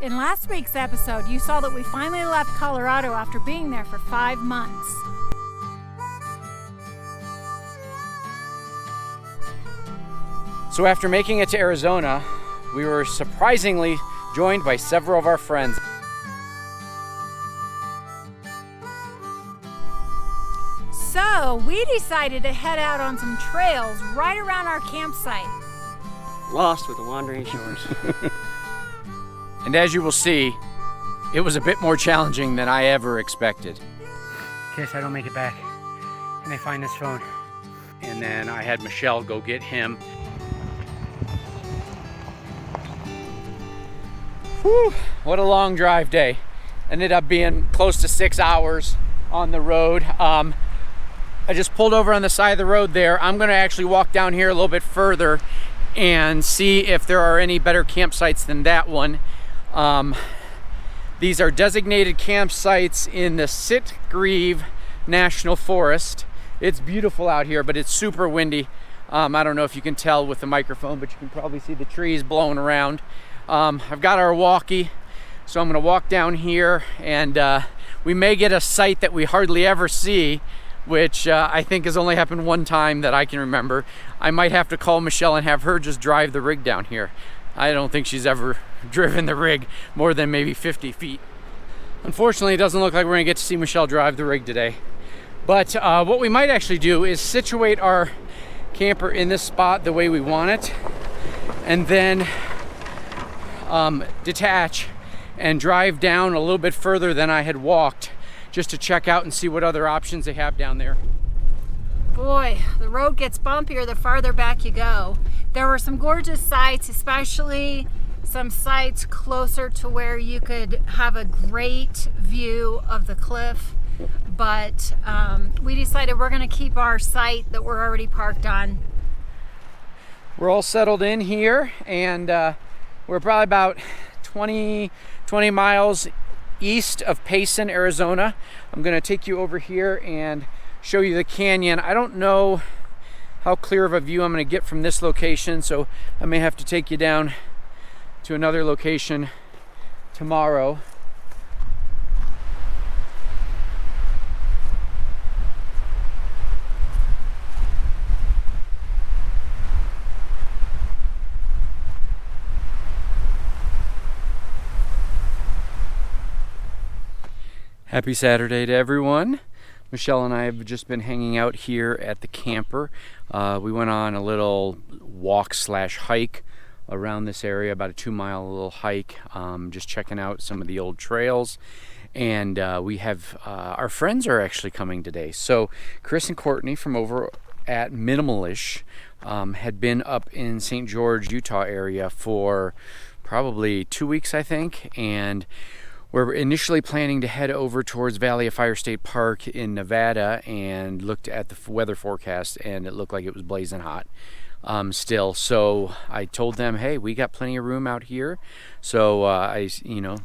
In last week's episode, you saw that we finally left Colorado after being there for 5 months. So after making it to Arizona, we were surprisingly joined by several of our friends. So we decided to head out on some trails right around our campsite. Lost with the wandering shores. And as you will see, it was a bit more challenging than I ever expected. In case I don't make it back and they find this phone. And then I had Michelle go get him. Whew, what a long drive day. Ended up being close to 6 hours on the road. I just pulled over on the side of the road there. I'm gonna actually walk down here a little bit further and see if there are any better campsites than that one. These are designated campsites in the Sitgreaves National Forest. It's beautiful out here, but it's super windy. I don't know if you can tell with the microphone, but you can probably see the trees blowing around. I've got our walkie, so I'm gonna walk down here and we may get a site that we hardly ever see, which I think has only happened one time that I can remember. I might have to call Michelle and have her just drive the rig down here. I don't think she's ever driven the rig more than maybe 50 feet. Unfortunately, it doesn't look like we're gonna get to see Michelle drive the rig today. But what we might actually do is situate our camper in this spot the way we want it, and then detach and drive down a little bit further than I had walked, just to check out and see what other options they have down there. Boy, the road gets bumpier the farther back you go. There were some gorgeous sites, especially some sites closer to where you could have a great view of the cliff. But we decided we're gonna keep our site that we're already parked on. We're all settled in here, and we're probably about 20 miles east of Payson, Arizona. I'm gonna take you over here and show you the canyon. I don't know how clear of a view I'm gonna get from this location, so I may have to take you down to another location tomorrow. Happy Saturday to everyone. Michelle and I have just been hanging out here at the camper. We went on a little walk/hike around this area, about a 2-mile little hike, just checking out some of the old trails. And we have, our friends are actually coming today. So Chris and Courtney from over at Minimalish had been up in St. George, Utah area for probably 2 weeks, I think. And we're initially planning to head over towards Valley of Fire State Park in Nevada, and looked at the weather forecast and it looked like it was blazing hot still. So I told them, hey, we got plenty of room out here. So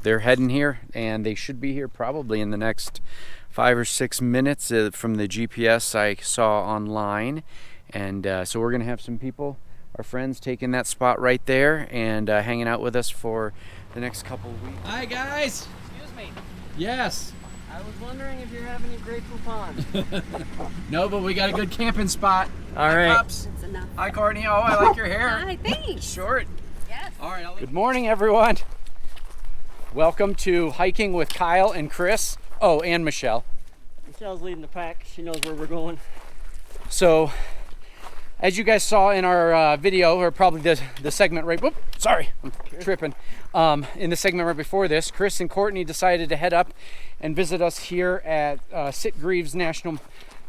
they're heading here, and they should be here probably in the next 5 or 6 minutes from the GPS I saw online. And so we're gonna have some people, our friends, taking that spot right there and hanging out with us for the next couple of weeks. Hi guys! Excuse me. Yes. I was wondering if you're having any Grey Poupon. No, but we got a good camping spot. All right. Pups. It's enough. Hi Courtney. Oh, I like your hair. Hi, thanks. Short. Yes. All right. Good morning, everyone. Welcome to Hiking with Kyle and Chris. Oh, and Michelle. Michelle's leading the pack. She knows where we're going. So, as you guys saw in our video, or probably the segment right, whoop, sorry, I'm tripping. In the segment right before this, Chris and Courtney decided to head up and visit us here at Sitgreaves National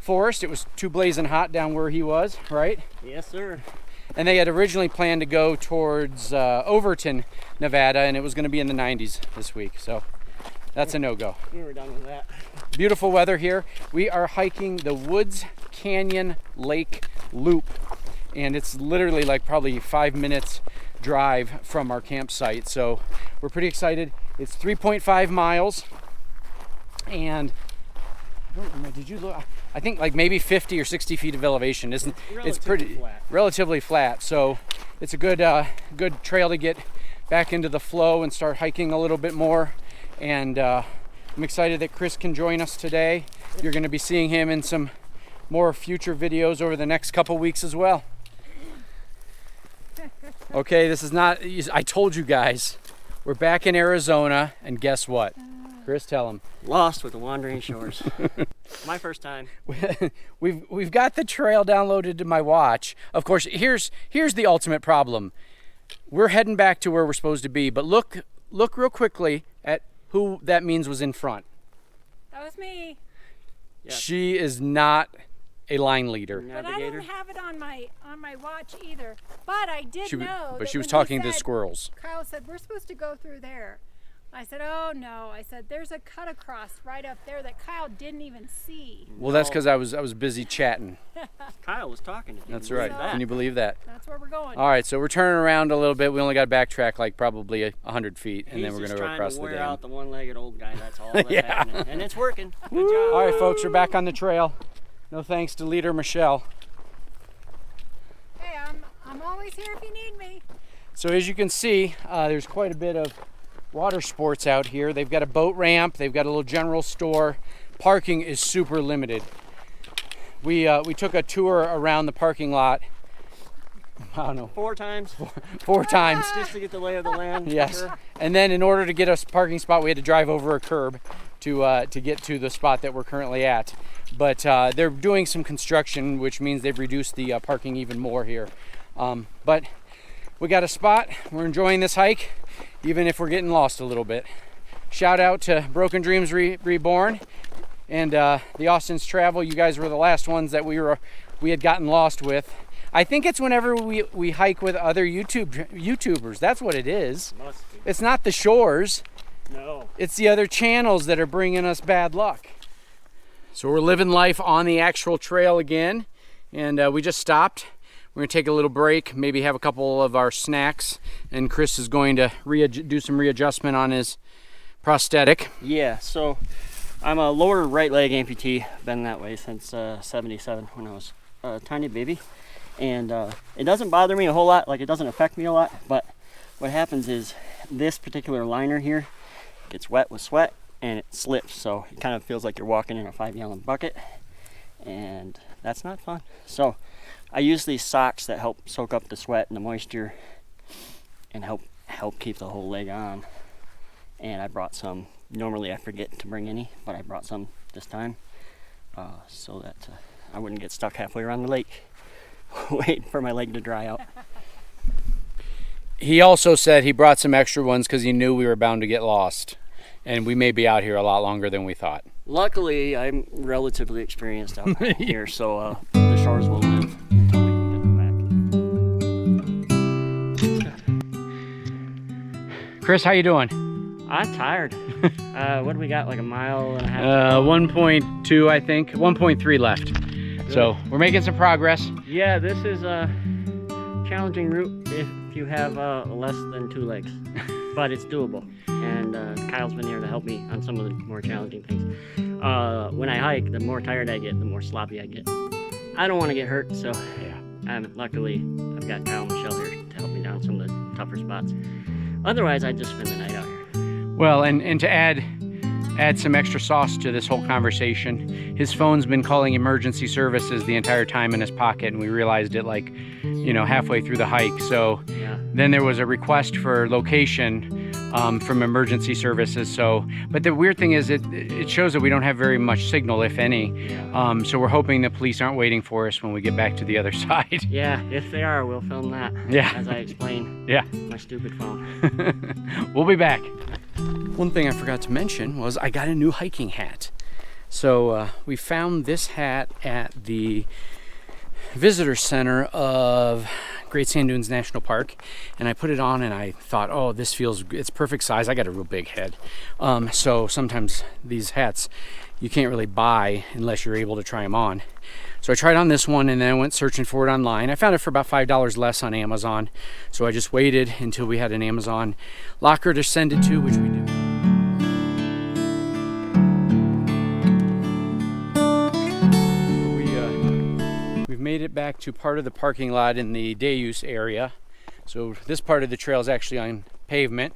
Forest. It was too blazing hot down where he was, right? Yes, sir. And they had originally planned to go towards Overton, Nevada, and it was going to be in the 90s this week. So that's a no-go. We were done with that. Beautiful weather here. We are hiking the Woods Canyon Lake Loop, and it's literally like probably 5 minutes drive from our campsite. So we're pretty excited. It's 3.5 miles, and I don't know, did you look? I think like maybe 50 or 60 feet of elevation. It's pretty flat. relatively flat. So it's a good trail to get back into the flow and start hiking a little bit more. And I'm excited that Chris can join us today. You're going to be seeing him in some more future videos over the next couple weeks as well. Okay, this is not, I told you guys, we're back in Arizona, and guess what? Chris, tell him. Lost with the wandering shores. My first time. We've got the trail downloaded to my watch. Of course, here's the ultimate problem. We're heading back to where we're supposed to be, but look real quickly at who that means was in front. That was me. Yes. She is not a line leader. But I didn't have it on my watch either. But I did know. But that she was when he talking to the said- squirrels. Kyle said, we're supposed to go through there. I said, oh no. I said, there's a cut across right up there that Kyle didn't even see. Well, that's because I was busy chatting. Kyle was talking to you. That's right. Can you believe that? That's where we're going. All right, so we're turning around a little bit. We only got to backtrack like probably 100 feet, and then we're going to go across the wear dam. out the one-legged old guy. That's all that's Yeah. happening. And it's working. Good job. All right, folks, we're back on the trail. No thanks to leader Michelle. Hey, I'm always here if you need me. So as you can see, there's quite a bit of water sports out here. They've got a boat ramp. They've got a little general store. Parking is super limited. We took a tour around the parking lot. I don't know. 4 times. Four times. Just to get the lay of the land. Yes. Sure. And then in order to get us a parking spot, we had to drive over a curb to get to the spot that we're currently at. But they're doing some construction, which means they've reduced the parking even more here. But we got a spot. We're enjoying this hike, even if we're getting lost a little bit. Shout out to Broken Dreams Reborn and the Austin's Travel. You guys were the last ones that we had gotten lost with. I think it's whenever we hike with other YouTubers. That's what it is. Must be. It's not the shores. No. It's the other channels that are bringing us bad luck. So we're living life on the actual trail again, and we just stopped. We're gonna take a little break, maybe have a couple of our snacks, and Chris is going to do some readjustment on his prosthetic. Yeah, so I'm a lower right leg amputee. Been that way since 77 when I was a tiny baby. And it doesn't bother me a whole lot, like it doesn't affect me a lot, but what happens is this particular liner here gets wet with sweat and it slips, so it kind of feels like you're walking in a 5-gallon bucket, and that's not fun. So I use these socks that help soak up the sweat and the moisture and help keep the whole leg on. And I brought some. Normally I forget to bring any, but I brought some this time so that I wouldn't get stuck halfway around the lake waiting for my leg to dry out. He also said he brought some extra ones because he knew we were bound to get lost, and we may be out here a lot longer than we thought. Luckily, I'm relatively experienced out here, so the shores will live until we can get them back. Chris, how you doing? I'm tired. What do we got, like a mile and a half? 1.2, I think. 1.3 left. So we're making some progress. Yeah, this is a challenging route if you have less than 2 legs, but it's doable. And Kyle's been here to help me on some of the more challenging things. When I hike, the more tired I get, the more sloppy I get. I don't want to get hurt, so yeah. Luckily, I've got Kyle and Michelle here to help me down some of the tougher spots. Otherwise, I'd just spend the night out here. Well, and to add some extra sauce to this whole conversation, his phone's been calling emergency services the entire time in his pocket, and we realized it like, halfway through the hike. So Yeah. then there was a request for location from emergency services. But the weird thing is it shows that we don't have very much signal, if any. Yeah. So we're hoping the police aren't waiting for us when we get back to the other side. Yeah, if they are, we'll film that. Yeah. As I explain. Yeah. My stupid phone. We'll be back. One thing I forgot to mention was I got a new hiking hat. So we found this hat at the visitor center of Great Sand Dunes National Park, and I put it on and I thought, oh, it's perfect size. I got a real big head. So sometimes these hats you can't really buy unless you're able to try them on. So I tried on this one and then I went searching for it online. I found it for about $5 less on Amazon. So I just waited until we had an Amazon locker to send it to, which we did. We've made it back to part of the parking lot in the day use area. So this part of the trail is actually on pavement.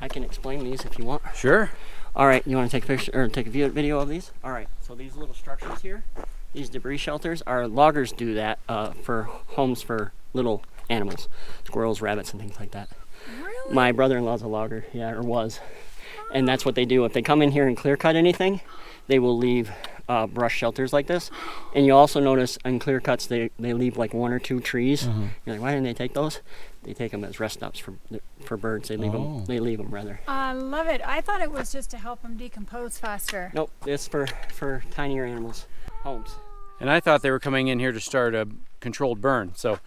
I can explain these if you want. Sure. All right, you want to take a picture or take a video of these? All right, so these little structures here, these debris shelters, our loggers do that for homes for little animals, squirrels, rabbits, and things like that. Really? My brother-in-law's a logger, yeah, or was. And that's what they do. If they come in here and clear cut anything, they will leave brush shelters like this. And you also notice on clear cuts, they leave like 1 or 2 trees. Mm-hmm. You're like, why didn't they take those? They take them as rest stops for birds. They leave them. They leave them rather. I love it. I thought it was just to help them decompose faster. Nope, it's for tinier animals, homes. And I thought they were coming in here to start a controlled burn. So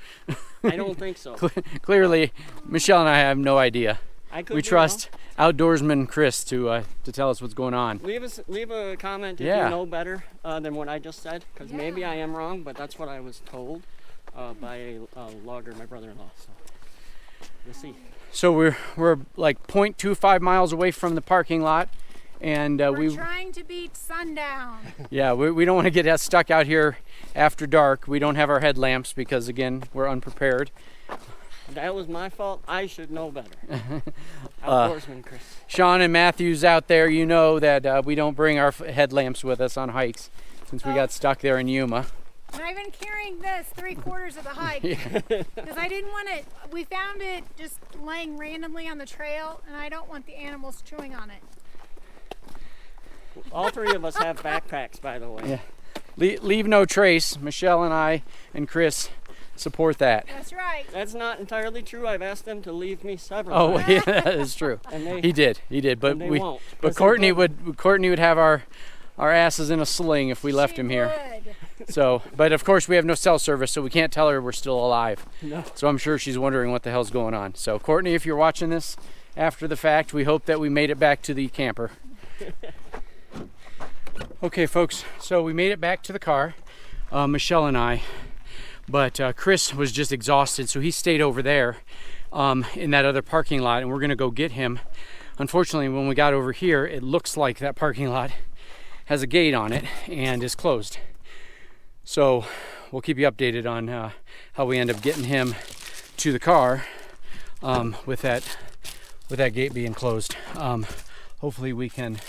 I don't think so. clearly, Michelle and I have no idea. I could We be trust outdoorsman Chris to tell us what's going on. wrong. Leave a comment if Yeah. you know better than what I just said, because maybe I am wrong, but that's what I was told by a logger, my brother-in-law. So we'll see. So we're like 0.25 miles away from the parking lot, and We're trying to beat sundown. yeah, we don't want to get stuck out here after dark. We don't have our headlamps because again we're unprepared. That was my fault. I should know better. Outdoorsman Chris. Sean and Matthew's out there, you know that we don't bring our headlamps with us on hikes since we got stuck there in Yuma. And I've been carrying this 3/4 of the hike because I didn't want it. We found it just laying randomly on the trail, and I don't want the animals chewing on it. All 3 of us have backpacks, by the way. Yeah. Leave no trace. Michelle and I and Chris support that. That's right. That's not entirely true. I've asked them to leave me several Oh, times. yeah, that is true. And they, He did. But and they won't. but 'Cause they Courtney don't. would have our asses in a sling if we left She him here. would. So, but of course we have no cell service, so we can't tell her we're still alive. No. So I'm sure she's wondering what the hell's going on. So Courtney, if you're watching this after the fact, we hope that we made it back to the camper. Okay, folks, so we made it back to the car, Michelle and I, but Chris was just exhausted, so he stayed over there in that other parking lot, and we're gonna go get him. Unfortunately, when we got over here, it looks like that parking lot has a gate on it and is closed. So we'll keep you updated on how we end up getting him to the car with that gate being closed. Hopefully we can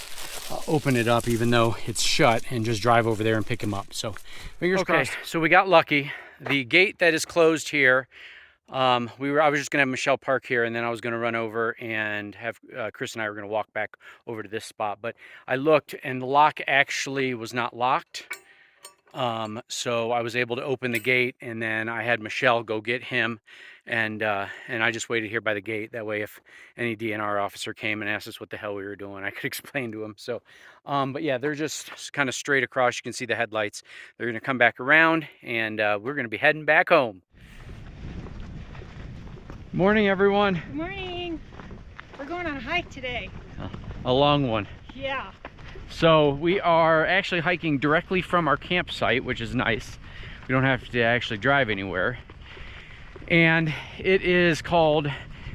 open it up even though it's shut and just drive over there and pick him up. So fingers crossed. So we got lucky. The gate that is closed here, I was just gonna have Michelle park here, and then I was gonna run over and have Chris and I were gonna walk back over to this spot. But I looked and the lock actually was not locked. So I was able to open the gate, and then I had Michelle go get him, and I just waited here by the gate. That way, if any DNR officer came and asked us what the hell we were doing, I could explain to him. So, but yeah, they're just kind of straight across. You can see the headlights. They're gonna come back around, and we're gonna be heading back home. Morning, everyone. Good morning. We're going on a hike today. A long one. Yeah. So we are actually hiking directly from our campsite, which is nice. We don't have to actually drive anywhere. And it is called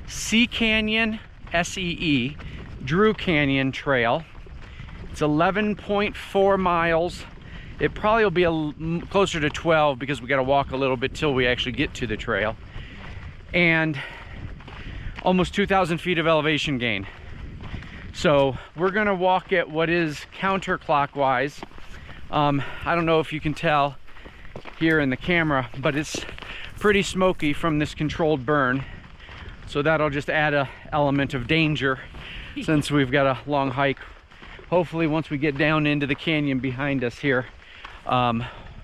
Sea Canyon, S-E-E, Drew Canyon Trail. It's 11.4 miles. It probably will be closer to 12 because we got to walk a little bit till we actually get to the trail. And almost 2,000 feet of elevation gain. So we're gonna walk at what is counterclockwise. I don't know if you can tell here in the camera, but it's pretty smoky from this controlled burn. So that'll just add an element of danger since we've got a long hike. Hopefully once we get down into the canyon behind us here,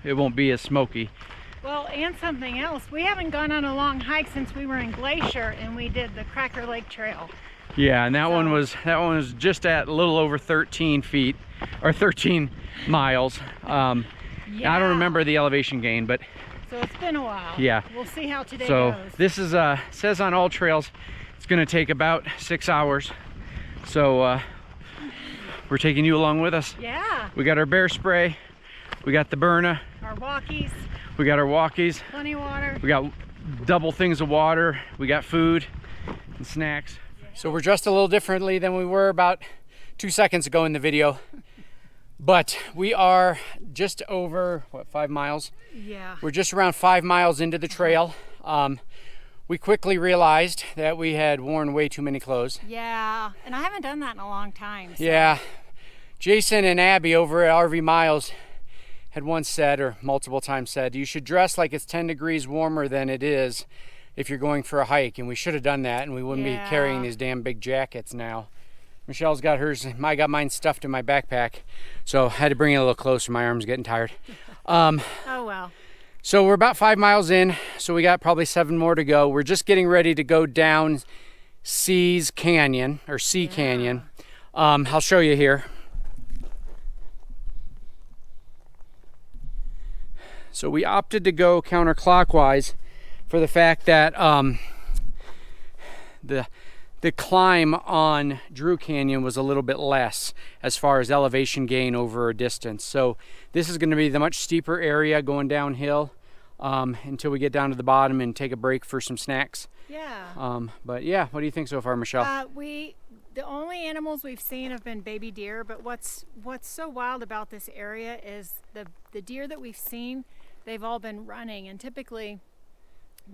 it won't be as smoky. Well, and something else. We haven't gone on a long hike since we were in Glacier and we did the Cracker Lake Trail. Yeah, and that one was just at a little over 13 feet or 13 miles. Yeah. I don't remember the elevation gain, but so it's been a while. Yeah. We'll see how today so goes. this is says on all trails it's going to take about 6 hours. So we're taking you along with us. Yeah. We got our bear spray, we got the Burna, Our walkies, we got our walkies, plenty of water. we got double things of water, we got food and snacks. So we're dressed a little differently than we were about 2 seconds ago in the video, but we are just over, what, 5 miles? Yeah. We're just around 5 miles into the trail. we quickly realized that we had worn way too many clothes. Yeah, and I haven't done that in a long time. So. Yeah. Jason and Abby over at RV Miles had once said, or multiple times said, you should dress like it's 10 degrees warmer than it is if you're going for a hike. And we should have done that, and we wouldn't be carrying these damn big jackets now. Michelle's got hers, I got mine stuffed in my backpack, so I had to bring it a little closer. My arm's getting tired. Oh well. So we're about 5 miles in, so we got probably 7 more to go. We're just getting ready to go down C's Canyon, or C Canyon. I'll show you here. So we opted to go counterclockwise for the fact that the climb on Drew Canyon was a little bit less as far as elevation gain over a distance. So this is going to be the much steeper area going downhill until we get down to the bottom and take a break for some snacks. Yeah. But yeah, what do you think so far, Michelle? The only animals we've seen have been baby deer, but what's so wild about this area is the deer that we've seen, they've all been running, and typically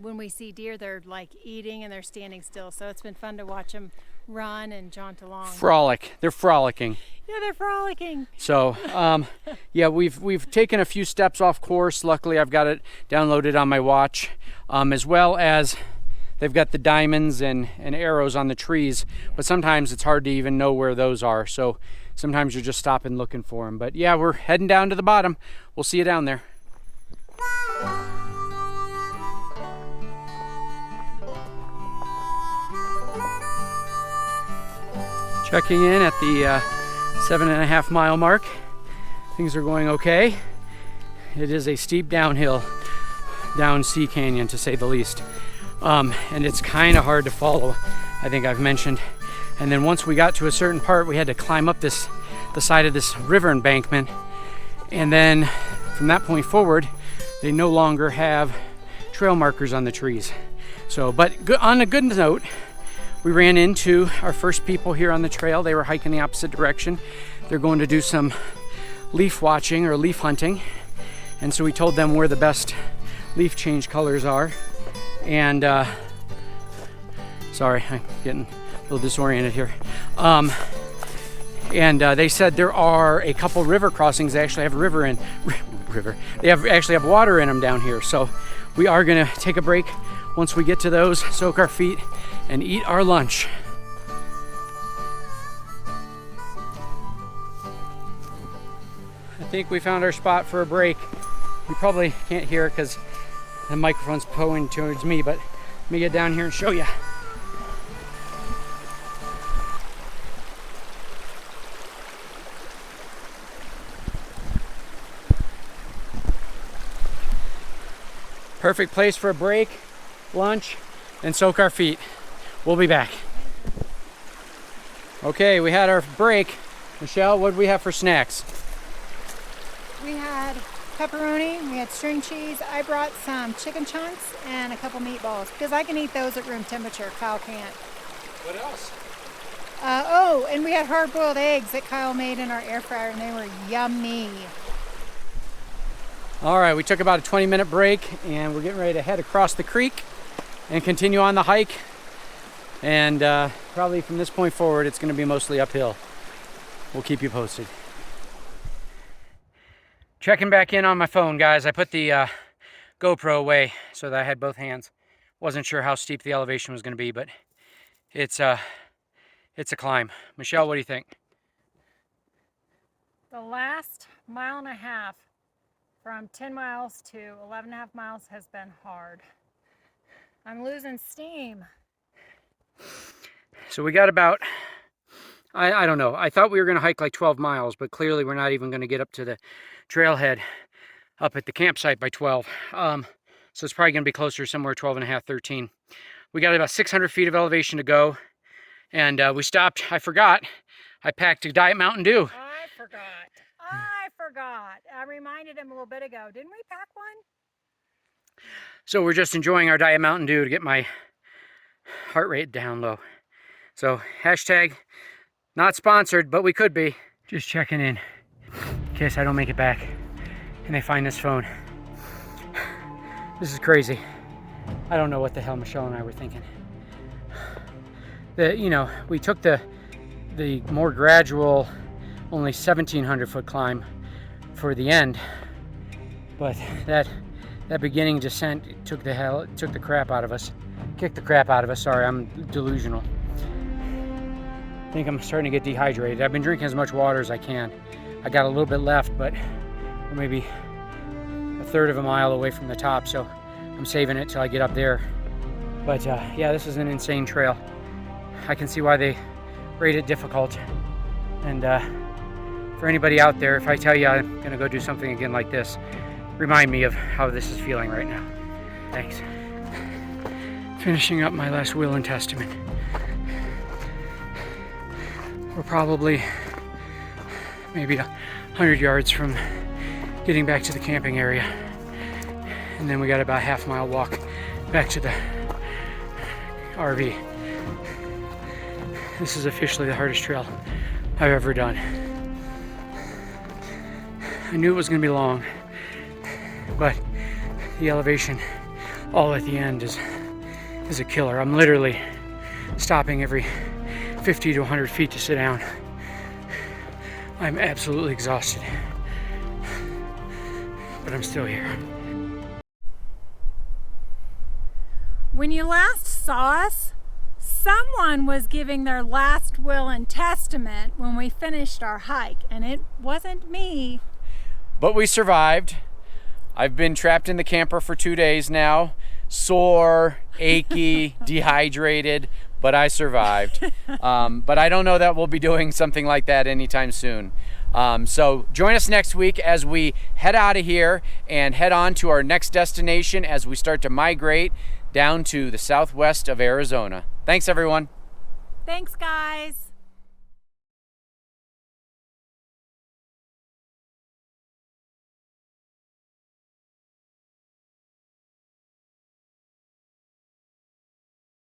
when we see deer, they're like eating and they're standing still. So it's been fun to watch them run and jaunt along. Frolic. They're frolicking. Yeah, they're frolicking. So, yeah, we've taken a few steps off course. Luckily, I've got it downloaded on my watch, as well as they've got the diamonds and arrows on the trees. But sometimes it's hard to even know where those are. So sometimes you're just stopping looking for them. But yeah, we're heading down to the bottom. We'll see you down there. Checking in at the 7.5 mile mark. Things are going okay. It is a steep downhill down C Canyon, to say the least. And it's kind of hard to follow, I think I've mentioned. And then once we got to a certain part, we had to climb up the side of this river embankment. And then from that point forward, they no longer have trail markers on the trees. So, but on a good note, we ran into our first people here on the trail. They were hiking the opposite direction. They're going to do some leaf watching or leaf hunting. And so we told them where the best leaf change colors are. And sorry, I'm getting a little disoriented here. And they said there are a couple river crossings. They actually have a river. They actually have water in them down here. So we are gonna take a break once we get to those, soak our feet, and eat our lunch. I think we found our spot for a break. You probably can't hear it because the microphone's pointing towards me, but let me get down here and show you. Perfect place for a break, lunch, and soak our feet. We'll be back. Okay, we had our break. Michelle, what did we have for snacks? We had pepperoni, we had string cheese. I brought some chicken chunks and a couple meatballs because I can eat those at room temperature. Kyle can't. What else? Oh, and we had hard-boiled eggs that Kyle made in our air fryer, and they were yummy. All right, we took about a 20-minute break, and we're getting ready to head across the creek and continue on the hike. And probably from this point forward, it's going to be mostly uphill. We'll keep you posted. Checking back in on my phone, guys. I put the GoPro away so that I had both hands. Wasn't sure how steep the elevation was going to be, but it's a climb. Michelle, what do you think? The last mile and a half from 10 miles to 11.5 miles has been hard. I'm losing steam. So we got about, I don't know. I thought we were going to hike like 12 miles, but clearly we're not even going to get up to the trailhead up at the campsite by 12. So it's probably going to be closer, somewhere 12.5, 13. We got about 600 feet of elevation to go. And we stopped. I forgot. I packed a Diet Mountain Dew. I forgot. I reminded him a little bit ago. Didn't we pack one? So we're just enjoying our Diet Mountain Dew to get my heart rate down low. So hashtag not sponsored, but we could be. Just checking in case I don't make it back and they find this phone. This is crazy. I don't know what the hell Michelle and I were thinking. We took the more gradual, only 1,700 foot climb for the end, but that beginning descent took the crap out of us. Kicked the crap out of us. Sorry, I'm delusional. I think I'm starting to get dehydrated. I've been drinking as much water as I can. I got a little bit left, but we're maybe a third of a mile away from the top, so I'm saving it till I get up there. But yeah, this is an insane trail. I can see why they rate it difficult. And for anybody out there, if I tell you I'm gonna go do something again like this, remind me of how this is feeling right now. Thanks. Finishing up my last will and testament. We're probably maybe 100 yards from getting back to the camping area. And then we got about a half-mile walk back to the RV. This is officially the hardest trail I've ever done. I knew it was gonna be long, but the elevation all at the end is a killer. I'm literally stopping every 50 to 100 feet to sit down. I'm absolutely exhausted, but I'm still here. When you last saw us, someone was giving their last will and testament when we finished our hike, and it wasn't me. But we survived. I've been trapped in the camper for 2 days now, sore, achy, dehydrated, but I survived. But I don't know that we'll be doing something like that anytime soon. So join us next week as we head out of here and head on to our next destination as we start to migrate down to the southwest of Arizona. Thanks, everyone. Thanks, guys.